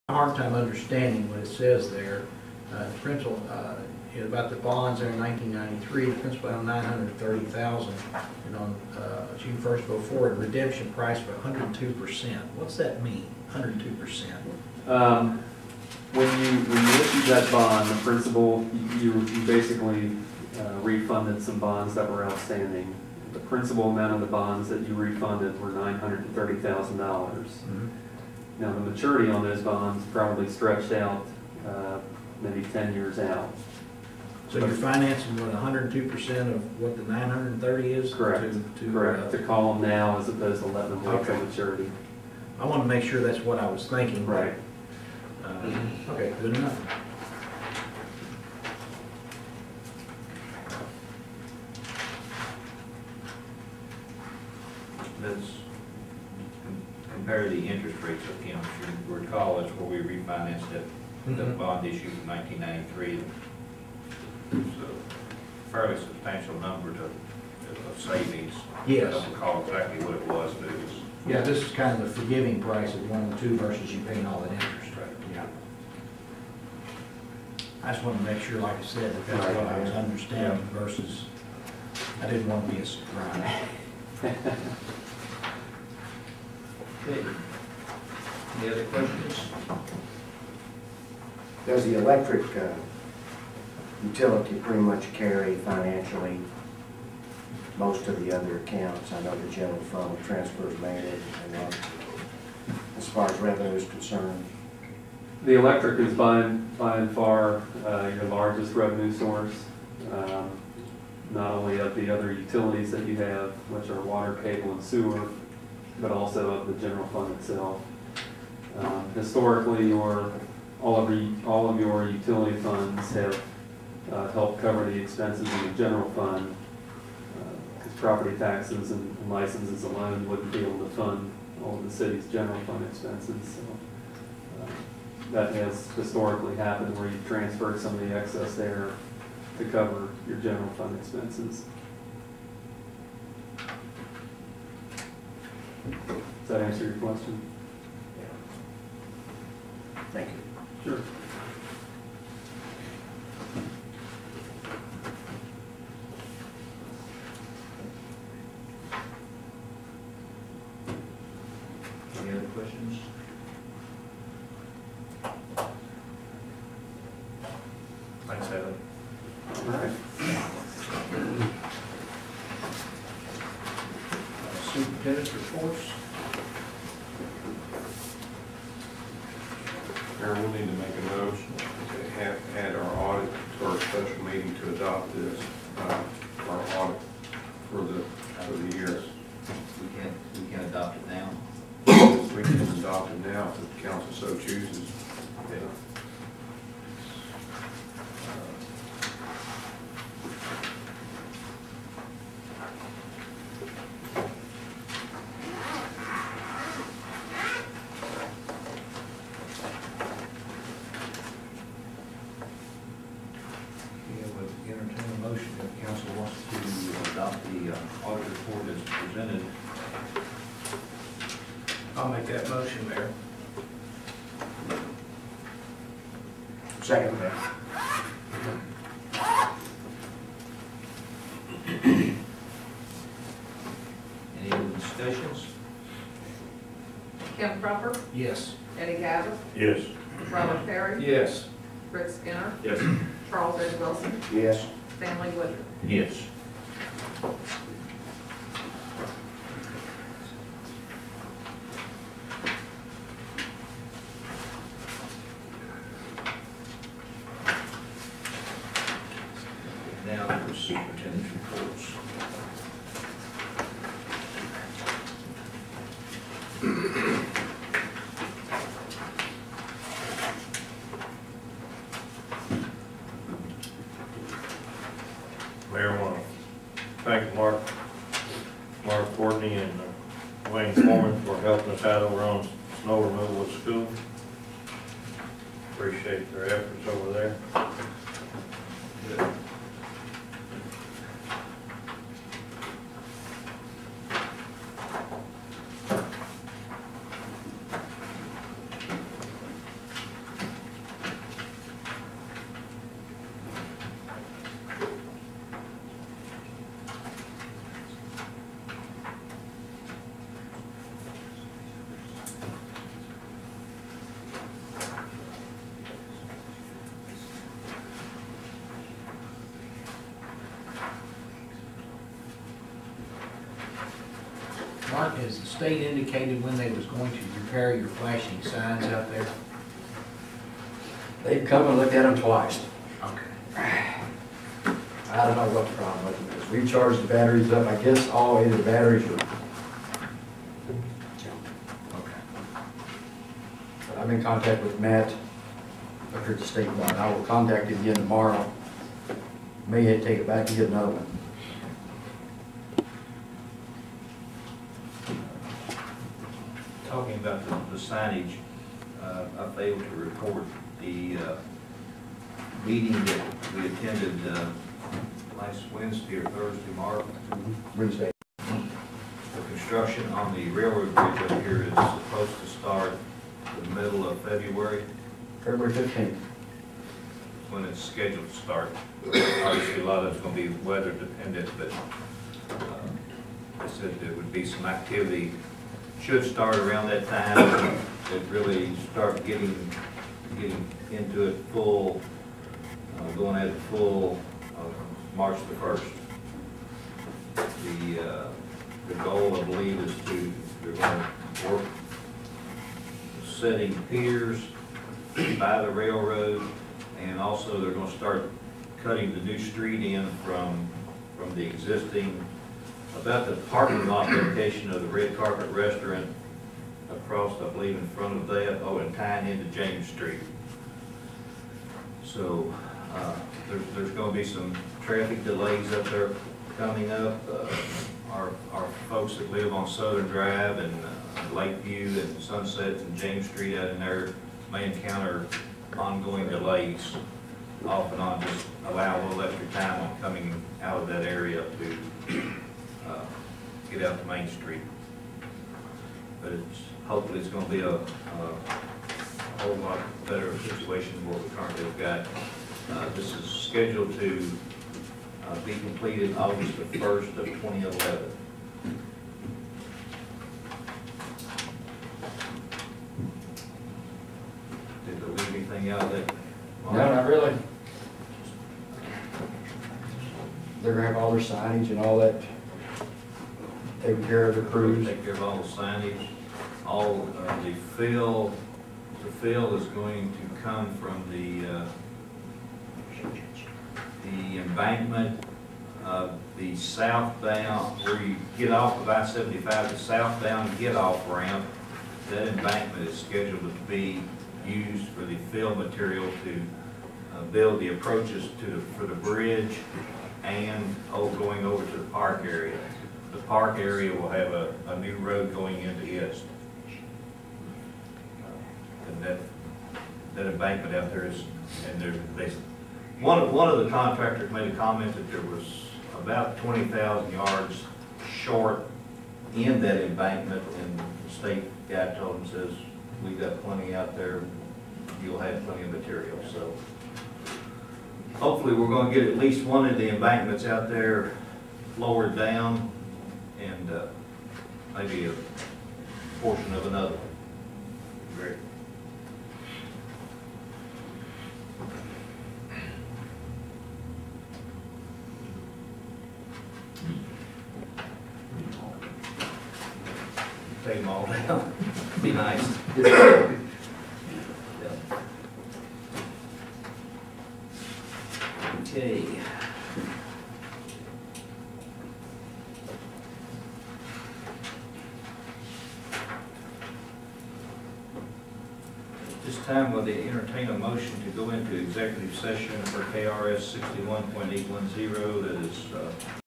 A hard time understanding what it says there. The principal, about the bonds there in 1993, the principal on 930,000, and on June 1st, 04, redemption price of 102%. What's that mean? 102%. When you issued that bond, the principal, you basically refunded some bonds that were outstanding. The principal amount of the bonds that you refunded were $930,000. Mm-hmm. Now, the maturity on those bonds probably stretched out maybe 10 years out. So you're financing what, 102% of what the 930 is? Correct. Correct. To call them now as opposed to letting them wait for maturity. I want to make sure that's what I was thinking. Right. Okay, good enough. Let's compare the interest rates of him. If you recall, that's where we refinanced it, the bond issue from 1993. It's a fairly substantial number of savings. Yes. I don't recall exactly what it was, but it was. Yeah, this is kind of the forgiving price of 102 versus you paying all that interest rate. Yeah. I just want to make sure, like I said, that that's what I was understanding versus I didn't want to be a surprise. Okay. Any other questions? Does the electric utility pretty much carry financially most of the other accounts? I know the general fund transfers made it, and as far as revenue is concerned. The electric is by and far your largest revenue source, not only of the other utilities that you have, which are water, cable, and sewer, but also of the general fund itself. Historically, all of your utility funds have helped cover the expenses in the general fund, because property taxes and licenses alone wouldn't be able to fund all of the city's general fund expenses. So, that has historically happened where you transferred some of the excess there to cover your general fund expenses. Does that answer your question? Yeah. Thank you. Sure. Any other questions? Thanks, Evan. All right. Superintendent's reports. Mayor, we'll need to make a motion to have add our audit to our special meeting to adopt this, our audit for the year. We can adopt it now. We can adopt it now if the council so chooses. Okay. Entertain a motion if council wants to adopt the audit report as presented. I'll make that motion, Mayor. Second. Any other discussions? Kim Cropper, Yes. Eddie Gabbard, Yes. Robert Perry, Yes. Rick Skinner, Yes. Charles Ed Wilson, Yes. Stanley Woodard. Yes. Now for superintendent's reports. Mayor, I want to thank Mark Courtney and Wayne Foreman for helping us out over on snow removal at school. Appreciate their efforts over there. Good. Has the state indicated when they was going to repair your flashing signs out there? They've come and looked at them twice. Okay. I don't know what the problem with them is. We charged the batteries up, I guess all either batteries or. Okay. But I'm in contact with Matt up here at the state line. I will contact him again tomorrow. May have to take it back and get another one. Talking about the signage, I failed to report the meeting that we attended last Wednesday or Thursday, Mark. Wednesday. The construction on the railroad bridge up here is supposed to start the middle of February, February 15th. when it's scheduled to start. Obviously, a lot of it's going to be weather dependent, but I said there would be some activity, should start around that time, that really start getting into it full, going at it full March the 1st. The goal, I believe, is they're going to work setting piers by the railroad, and also they're going to start cutting the new street in from the existing, about the parking lot location of the Red Carpet Restaurant across, I believe, in front of that, and tying into James Street. So there's going to be some traffic delays up there coming up. Our folks that live on Southern Drive and Lakeview and Sunset and James Street out in there may encounter ongoing delays off and on, just allow a little extra time on coming out of that area to get out to Main Street. But hopefully it's going to be a whole lot better situation than what we currently have got. This is scheduled to be completed August the 1st of 2011. Did there leave anything out of that? No, not really. They're gonna have all their signage and all that taken care of the crews. Take care of all the signage, all the fill. The fill is going to come from the embankment, the southbound, where you get off of I-75, the southbound get-off ramp. That embankment is scheduled to be used for the fill material to build the approaches for the bridge and going over to the park area. The park area will have a new road going into it. And that embankment out there is, and one of the contractors made a comment that there was about 20,000 yards short in that embankment, and the state guy told him, says, we've got plenty out there, you'll have plenty of material. So hopefully we're going to get at least one of the embankments out there lowered down, and maybe a portion of another one. Great. Take them all down. Be nice. Yeah. Okay. This time, will they entertain a motion to go into executive session for KRS 61.810, that is